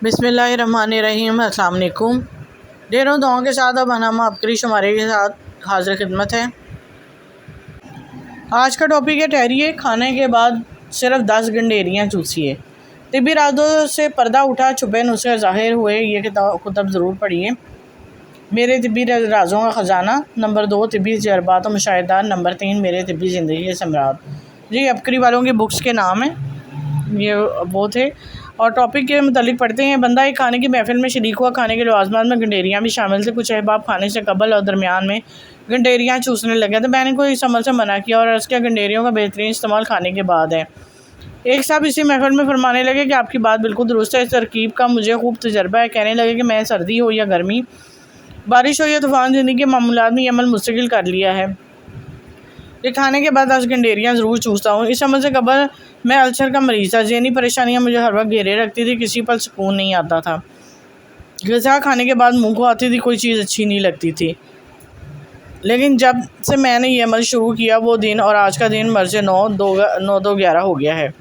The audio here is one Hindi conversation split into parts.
बिस्मिल्लाहिर्रहमानिर्रहीम। अस्सलाम वालेकुम। ढेरों दुआओं के साथ अब हम आपकी शुमारे के साथ हाजिर खिदमत है। आज का टॉपिक है ठहरिए खाने के बाद सिर्फ 10 गंडेरियाँ चूसिए। तिब्बी राजों से पर्दा उठा, छुपे नुस्खे ज़ाहिर हुए। ये कुतब ज़रूर पढ़िए। मेरे तिब्बी राजों का ख़जाना। नंबर 2 तिब्बी तजर्बात और मुशाहिदात। नंबर 3 मेरे तिब्बी ज़िंदगी के सम्राट। जी अबकरी वालों की बुक्स के नाम हैं, ये वो थे। और टॉपिक के मुतालिक पढ़ते हैं। बंदा एक खाने की महफिल में शरीक हुआ। खाने के लवाज़मात में गंडेरियाँ भी शामिल थे। कुछ अहबाब खाने से कबल और दरमियान में गंडेरियाँ चूसने लगे तो मैंने कोई इस अमल से मना किया और अर्ज़ किया गंडेरियों का बेहतरीन इस्तेमाल खाने के बाद है। एक साहब इसी महफिल में फरमाने लगे कि आपकी बात बिल्कुल दुरुस्त है, इस तरकीब का मुझे खूब तजर्बा है। कहने लगे कि मैं सर्दी हो या गर्मी, बारिश हो या तूफ़ान, ज़िंदगी के मामूलात में ये अमल मुस्तकिल कर लिया है कि खाने के बाद 10 गंडेरियाँ ज़रूर चूसता हूँ। इस अमल से कबल मैं अल्सर का मरीज़ था। ज़हनी परेशानियाँ मुझे हर वक्त घेरे रखती थी, किसी पल सुकून नहीं आता था। ग़िज़ा खाने के बाद मुँह को आती थी, कोई चीज़ अच्छी नहीं लगती थी। लेकिन जब से मैंने ये अमल शुरू किया वो दिन और आज का दिन मर्ज 9-2-11 हो गया है।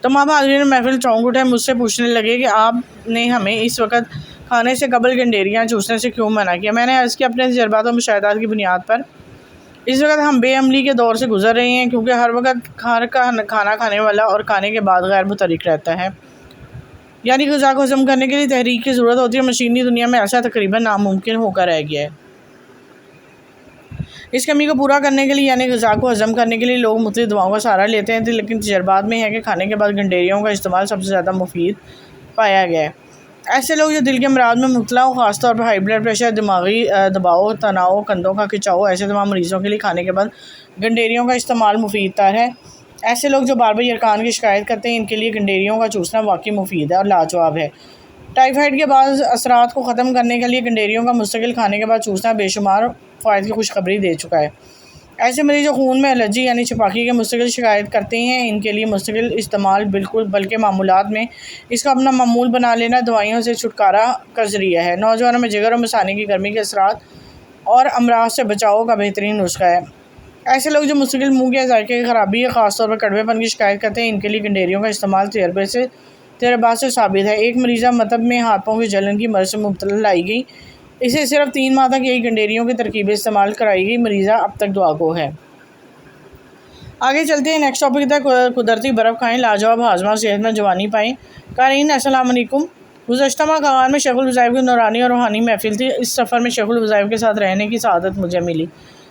तमाम हाज़रीन महफिल चौंक उठे, मुझसे पूछने लगे कि आपने हमें इस वक्त खाने से कबल गंडेरियाँ चूसने से क्यों मना किया। मैंने अर्ज़ किया अपने तजर्बात और मुशाहिदात की बुनियाद पर इस वक्त हम बेअमली के दौर से गुजर रहे हैं, क्योंकि हर वक्त खाना खाने वाला और खाने के बाद गैर मुतहरिक रहता है। यानी ग़िज़ा को हज़म करने के लिए तहरीक की ज़रूरत होती है। मशीनी दुनिया में ऐसा तकरीबन नामुमकिन होकर रह गया है। इस कमी को पूरा करने के लिए यानी ग़िज़ा को हज़म करने के लिए लोग मुख्तलिफ़ दवाओं का सहारा लेते हैं, लेकिन तजर्बात में है कि खाने के बाद गंडेरियों का इस्तेमाल सबसे ज़्यादा मुफीद पाया गया है। ऐसे लोग जो दिल के अमराज में मुब्तला हो, ख़ासतौर पर हाई ब्लड प्रेशर, दिमागी दबाव, तनाव, कंधों का खिंचाव, ऐसे तमाम मरीज़ों के लिए खाने के बाद गंडेरियों का इस्तेमाल मुफीद तर है। ऐसे लोग जो बार बार यरकान की शिकायत करते हैं, इनके लिए गंडेरियों का चूसना वाकई मुफीद है और लाजवाब है। टाइफाइड के बाद असरात को ख़त्म करने के लिए गंडेरियों का मुस्तकिल खाने के बाद चूसना बेशुमार फ़ायदे की खुशखबरी दे चुका है। ऐसे मरीज़ जो खून में एलर्जी यानी छपाकी के मुस्तकिल शिकायत करते हैं, इनके लिए मुस्तकिल इस्तेमाल बिल्कुल बल्कि मामूलात में इसका अपना मामूल बना लेना दवाइयों से छुटकारा का ज़रिया है। नौजवानों में जिगर और मसाने की गर्मी के असरात और अमराज से बचाव का बेहतरीन नुस्खा है। ऐसे लोग जो मुस्तकिल मुँह के जायके की ख़राबी या ख़ासतौर पर कड़वेपन की शिकायत करते हैं, इनके लिए गंडेरियों का इस्तेमाल तजर्बा से साबित है। एक मरीज़ा मतब में हाथों की जलन की मर्ज़ से मुब्तला लाई गई, इसे सिर्फ 3 माह तक यही गंडेरियों की तरकीबें इस्तेमाल कराई गई। मरीज़ा अब तक दुआ गो है। आगे चलते हैं नेक्स्ट टॉपिक तक। कुदरती बर्फ़ खाएँ, लाजवाब हाजमा, सेहत में जवानी पाएँ। क़ारीन अस्सलाम वालेकुम। गुज़श्ता माह कागान में शेखुल वज़ाइफ़ की नूरानी और रूहानी महफ़िल थी। इस सफ़र में शेखुल वज़ाइफ़ के साथ रहने की सआदत मुझे मिली।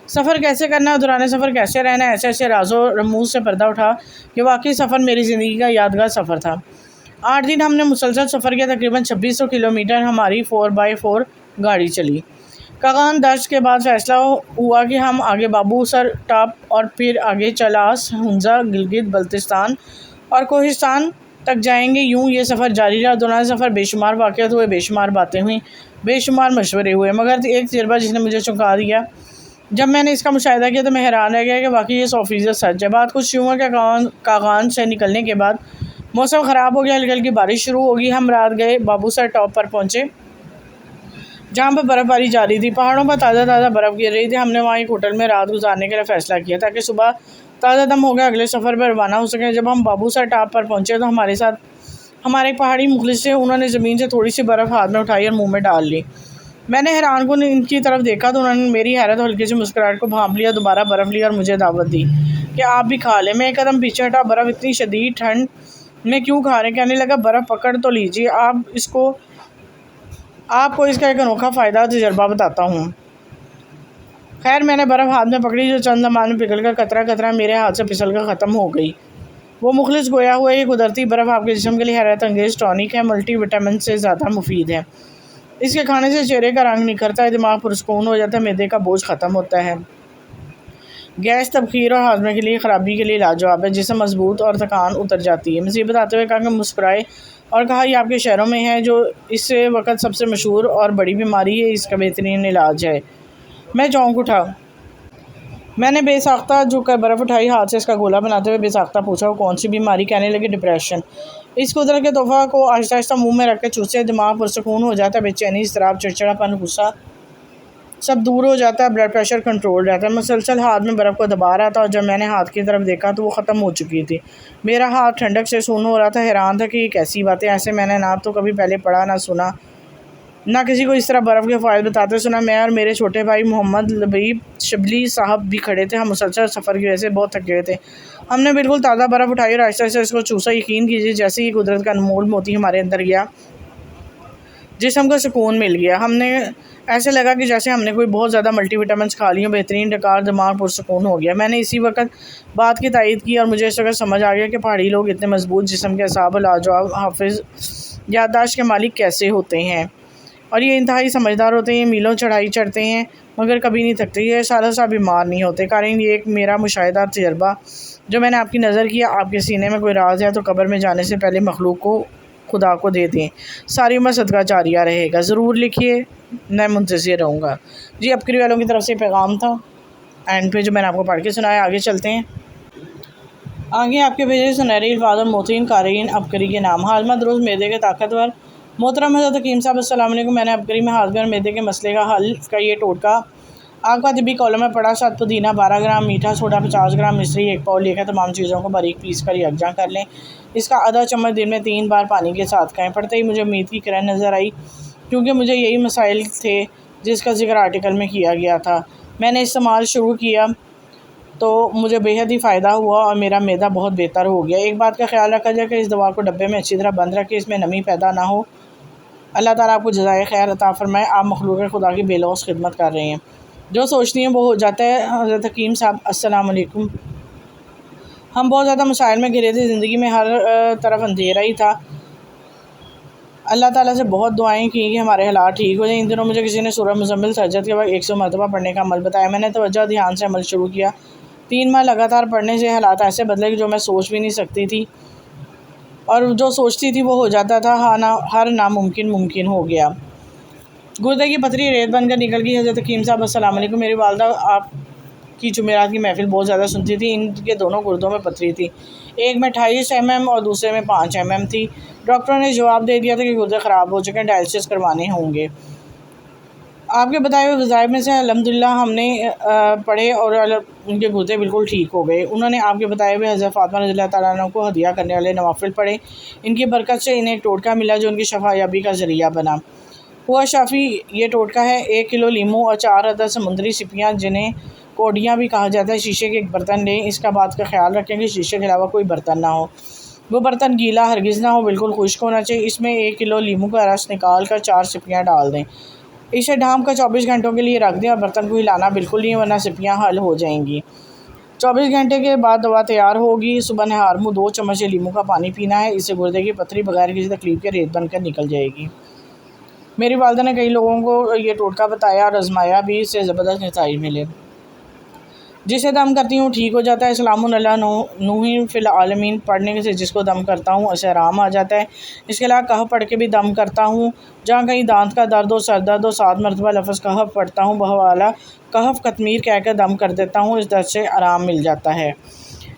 सफ़र कैसे करना है, दौरान सफ़र कैसे रहना है, ऐसे ऐसे राज़ो रमूज़ से पर्दा उठा कि वाकई सफ़र मेरी ज़िंदगी का यादगार सफ़र था। 8 दिन हमने मुसलसल सफ़र किया। तकरीबन 2600 किलोमीटर हमारी 4x4 गाड़ी चली। कागान दश्त के बाद फ़ैसला हुआ कि हम आगे बाबू सर टॉप और फिर आगे चलास, हुंज़ा, गिलगित बल्तिस्तान और कोहिस्तान तक जाएंगे। यूँ ये सफ़र जारी रहा। दौरान सफ़र बेशुमार वाक़यात हुए, बेशुमार बातें हुई, बेशुमार मशवरे हुए, मगर एक तजर्बा जिसने मुझे चौंका दिया। जब मैंने इसका मुशाहिदा किया तो मैं हैरान रह गया कि वाकई ये 100% सच है। बात कुछ यूँ है कि कागान से निकलने के बाद मौसम ख़राब हो गया, हल्की हल्की बारिश शुरू होगी। हम रात गए बाबूसर टॉप पर पहुँचे, जहाँ पर बर्फ़बारी जारी थी। पहाड़ों पर ताज़ा ताज़ा बर्फ़ गिर रही थी। हमने वहाँ एक होटल में रात गुजारने का फ़ैसला किया ताकि सुबह ताज़ा दम हो गया अगले सफ़र पर रवाना हो सकें। जब हम बाबूसर टॉप पर पहुँचे तो हमारे साथ हमारे एक पहाड़ी मुखलिस थे। उन्होंने ज़मीन से थोड़ी सी बर्फ़ हाथ में उठाई और मुँह में डाल ली। मैंने हैरान कुन इनकी तरफ देखा तो उन्होंने मेरी हैरत और हल्की सी मुस्कुराहट को भांप लिया, दोबारा बर्फ़ ली और मुझे दावत दी कि आप भी खा लें। मैं एक कदम पीछे हटा। बर्फ़ इतनी शदीद ठंड में क्यों खा रहे? कहने लगा बर्फ़ पकड़ तो लीजिए, आपको इसका एक अनोखा फ़ायदा तजर्बा बताता हूँ। खैर मैंने बर्फ़ हाथ में पकड़ी, जो चंद लम्हात में पिघल कर कतरा कतरा मेरे हाथ से फिसल कर ख़त्म हो गई। वो मुखलिस गोया हुआ ये कुदरती बर्फ़ आपके जिस्म के लिए हैरत अंगेज़ टॉनिक है, मल्टी विटामिन से ज़्यादा मुफीद है। इसके खाने से चेहरे का रंग निखरता है, दिमाग पुरस्कून हो जाता है, मैदे का बोझ ख़त्म होता है, गैस, तबखीर और हाजमे के लिए ख़राबी के लिए लाजवाब है, जिसम मजबूत और थकान उतर जाती है। मुझे बताते हुए कहा कि मुस्कुराए और कहा यह आपके शहरों में है जो इस वक्त सबसे मशहूर और बड़ी बीमारी है, इसका बेहतरीन इलाज है। मैं चौंक उठा। मैंने बेसाख्ता झुककर बर्फ़ उठाई, हाथ से इसका गोला बनाते हुए बेसाख्ता पूछा वो कौन सी बीमारी? कहने लगे डिप्रेशन। इस कुदरत के तोहफ़ा को आहिस्ता आहिस्ता मुँह में रख कर चूसे, दिमाग पुरसकून हो जाता है। बेचैनी, इज़्तिराब, चिड़चिड़ापन, गुस्सा सब दूर हो जाता है, ब्लड प्रेशर कंट्रोल रहता है। मुसलसल हाथ में बर्फ़ को दबा रहा था और जब मैंने हाथ की तरफ देखा तो वो ख़त्म हो चुकी थी। मेरा हाथ ठंडक से सून हो रहा था। हैरान था कि ये कैसी बातें, ऐसे मैंने ना तो कभी पहले पढ़ा ना सुना, ना किसी को इस तरह बर्फ़ के फ़ायदे बताते सुना। मैं और मेरे छोटे भाई मोहम्मद लबीब शबली साहब भी खड़े थे। हम मुसलसल सफ़र की वजह से बहुत थके हुए थे। हमने बिल्कुल ताज़ा बर्फ़ उठाई और आहिस्ता आहिस्ता इसको चूसा। यकीन कीजिए, जैसे ही कुदरत का अनमोल मोती हमारे अंदर गया, जिस्म को सुकून मिल गया। हमने ऐसे लगा कि जैसे हमने कोई बहुत ज़्यादा मल्टीविटामिन्स खा ली हो। बेहतरीन डकार, दिमाग पुरसुकून हो गया। मैंने इसी वक्त बात की तायद की और मुझे इस वक्त समझ आ गया कि पहाड़ी लोग इतने मजबूत जिस्म के असाब, लाजवाब हाफिज़, याददाश्त के मालिक कैसे होते हैं, और ये इंतहाई समझदार होते हैं। ये मीलों चढ़ाई चढ़ते हैं मगर कभी नहीं थकते। ये सालों साल बीमार नहीं होते। कारीन, ये एक मेरा मुशाहिदा तजर्बा जो मैंने आपकी नज़र किया। आपके सीने में कोई राज है तो कब्र में जाने से पहले मखलूक को खुदा को दे दें, सारी उम्र सदका जारिया रहेगा। ज़रूर लिखिए, मैं मुंतज़िर रहूँगा। जी, अबकरी वालों की तरफ से पैगाम था एंड पे जो मैंने आपको पढ़ के सुनाया। आगे चलते हैं। आगे आपके भेजे सुनहरी अल्फाज और मोतीन कारीन अबकरी के नाम। हाजमा दुरुस्त मैदे के ताकतवर। मोहतरम हज़रत हकीम साहब अस्सलाम वालेकुम। मैंने अबकरी में हाजमे और मैदे के मसले का हल का ये टोटका आपका तिबी कॉलम में पड़ा। 7 पुदीना, 12 ग्राम मीठा सोडा, 50 ग्राम मिश्री, 1 पाव लेकर तमाम चीज़ों को बारीक पीस कर यकजा कर लें। इसका आधा चम्मच दिन में 3 बार पानी के साथ खाएँ। पढ़ते ही मुझे उम्मीद की किरण नज़र आई, क्योंकि मुझे यही मसाइल थे जिसका जिक्र आर्टिकल में किया गया था। मैंने इस्तेमाल शुरू किया तो मुझे बेहद ही फ़ायदा हुआ और मेरा मैदा बहुत बेहतर हो गया। एक बात का ख्याल रखा जाए कि इस दवा को डब्बे में अच्छी तरह बंद रखें, इसमें नमी पैदा ना हो। अल्लाह ताला आपको जज़ाए खैर अता फ़रमाए। आप मखलूक़ खुदा की बेलौस खिदमत कर रहे हैं। जो सोचती हैं वो हो जाता है। हज़रत हकीम साहब अस्सलाम वालेकुम। हम बहुत ज़्यादा मसाइल में घिरे थे। ज़िंदगी में हर तरफ अंधेरा ही था। अल्लाह ताला से बहुत दुआएं की कि हमारे हालात ठीक हो जाए। इन दिनों मुझे किसी ने सूरह मुज़म्मिल सजद के बाद 100 मरतबा पढ़ने का अमल बताया। मैंने तवज्जो ध्यान से अमल शुरू किया। 3 माह लगातार पढ़ने से हालात ऐसे बदले कि जो मैं सोच भी नहीं सकती थी, और जो सोचती थी वो हो जाता था। हर नामुमकिन मुमकिन हो गया। गुर्दे की पथरी रेत बनकर निकल गई। हज़रत हकीम साहब अस्सलाम वालेकुम। मेरी वालदा आपकी जुमेरात की महफिल बहुत ज़्यादा सुनती थी। इनके दोनों गुर्दों में पथरी थी। एक में 28 mm और दूसरे में 5 mm थी। डॉक्टरों ने जवाब दे दिया था कि गुर्दे ख़राब हो चुके हैं, डायलिसिस करवाने होंगे। आपके बताए हुए वज़ाइफ में से अल्हम्दुलिल्लाह हमने पढ़े और उनके गुर्दे बिल्कुल ठीक हो गए। उन्होंने आपके बताए हुए हज़रत फ़ातिमा रज़ियल्लाहु तआला अन्हा को हदिया करने वाले नवाफिल पढ़े। इनकी बरकत से इन्हें एक टोटका मिला जो उनकी शफायाबी का ज़रिया बना। हुआ शाफ़ी ये टोटका है। 1 किलो लीमू और 4 अदद समुद्री सिपियाँ, जिन्हें कोडियाँ भी कहा जाता है, शीशे के एक बर्तन लें। इसका बात का ख्याल रखें कि शीशे के अलावा कोई बर्तन ना हो। वो बर्तन गीला हरगिज़ ना हो, बिल्कुल खुश्क होना चाहिए। इसमें 1 किलो लीमू का रस निकाल कर 4 सिपियाँ डाल दें। इसे ढाँप कर 24 घंटों के लिए रख दें और बर्तन को हिलाना बिल्कुल नहीं, वरना सिपियाँ हल हो जाएंगी। 24 घंटे के बाद दवा तैयार होगी। सुबह नहार मुँह 2 चम्मच लीमू का पानी पीना है। इससे गुर्दे की पथरी बगैर किसी तकलीफ के रेत बनकर निकल जाएगी। मेरी वालदा ने कई लोगों को ये टोटका बताया और आजमाया भी, इससे ज़बरदस्त नतीजे मिले। जिसे दम करती हूँ ठीक हो जाता है। सलामुन अला नूही फिल आलमीन पढ़ने से जिसको दम करता हूँ उसे आराम आ जाता है। इसके अलावा कहफ पढ़ के भी दम करता हूँ। जहाँ कहीं दांत का दर्द हो, सर दर्द हो, 7 मरतबा लफ्ज़ कहफ पढ़ता हूँ। बहवाला कहफ कतमीर कहकर दम कर देता हूँ। इस दर्द से आराम मिल जाता है।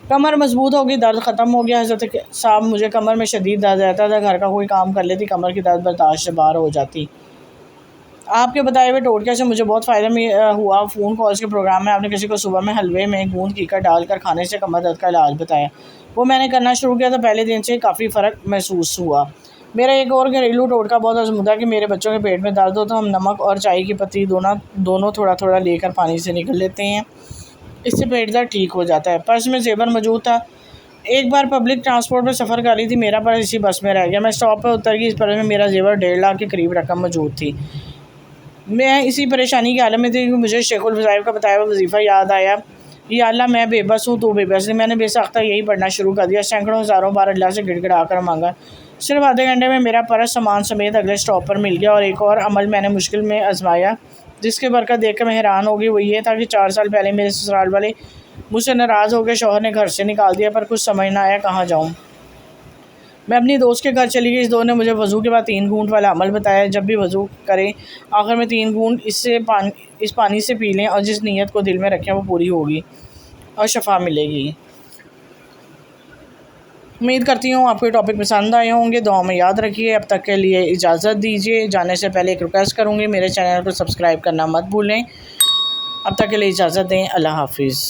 कमर मजबूत होगी, दर्द ख़त्म हो गया। हज़रत साहब मुझे कमर में शदीद दर्द रहता था। घर का कोई काम कर लेती, कमर की दर्द बर्दाश्त से बाहर हो जाती। आपके बताए हुए टोटके से मुझे बहुत फ़ायदा हुआ। फ़ोन कॉल्स के प्रोग्राम में आपने किसी को सुबह में हलवे में गूंद कीकर डालकर खाने से कमर दर्द का इलाज बताया। वो मैंने करना शुरू किया तो पहले दिन से काफ़ी फ़र्क महसूस हुआ। मेरा एक और घरेलू टोटका बहुत आजमुदा कि मेरे बच्चों के पेट में दर्द हो तो हम नमक और चाय की पत्ती दोनों थोड़ा थोड़ा लेकर पानी से निकल लेते हैं। इससे पेट दर्द ठीक हो जाता है। पर्स में ज़ेवर मौजूद था। एक बार पब्लिक ट्रांसपोर्ट में सफ़र कर रही थी, मेरा पर्स इसी बस में रह गया। मैं स्टॉप पर उतर गई। इस पर्स में मेरा ज़ेवर 1.5 लाख के करीब रकम मौजूद थी। मैं इसी परेशानी के आलम में थी कि मुझे शेखुल वज़ाइफ का बताया हुआ वजीफ़ा याद आया। या अल्लाह मैं बेबस हूँ, तू बेबस नहीं। मैंने बेसाख्ता यही पढ़ना शुरू कर दिया। सैकड़ों हज़ारों बार अल्लाह से गिड़गिड़ा कर मांगा। सिर्फ आधे घंटे में मेरा पर्स सामान समेत अगले स्टॉप पर मिल गया। और एक और अमल मैंने मुश्किल में आजमाया जिसके बरकत देख कर मैं हैरान हो गई। वो ये था कि 4 साल पहले मेरे ससुराल वाले मुझसे नाराज़ हो गए। शौहर ने घर से निकाल दिया, पर कुछ समझ ना आया कहाँ जाऊँ। मैं अपनी दोस्त के घर चली गई। इस दोस्त ने मुझे वज़ू के बाद 3 घूंट वाला अमल बताया। जब भी वज़ू करें आखिर में 3 घूंट इस पानी से पी लें और जिस नीयत को दिल में रखें वो पूरी होगी और शफ़ा मिलेगी। उम्मीद करती हूँ आपको टॉपिक पसंद आए होंगे, दुआ में याद रखिए। अब तक के लिए इजाज़त दीजिए। जाने से पहले एक रिक्वेस्ट करूँगी, मेरे चैनल को सब्सक्राइब करना मत भूलें। अब तक के लिए इजाज़त दें। अल्लाह हाफिज़।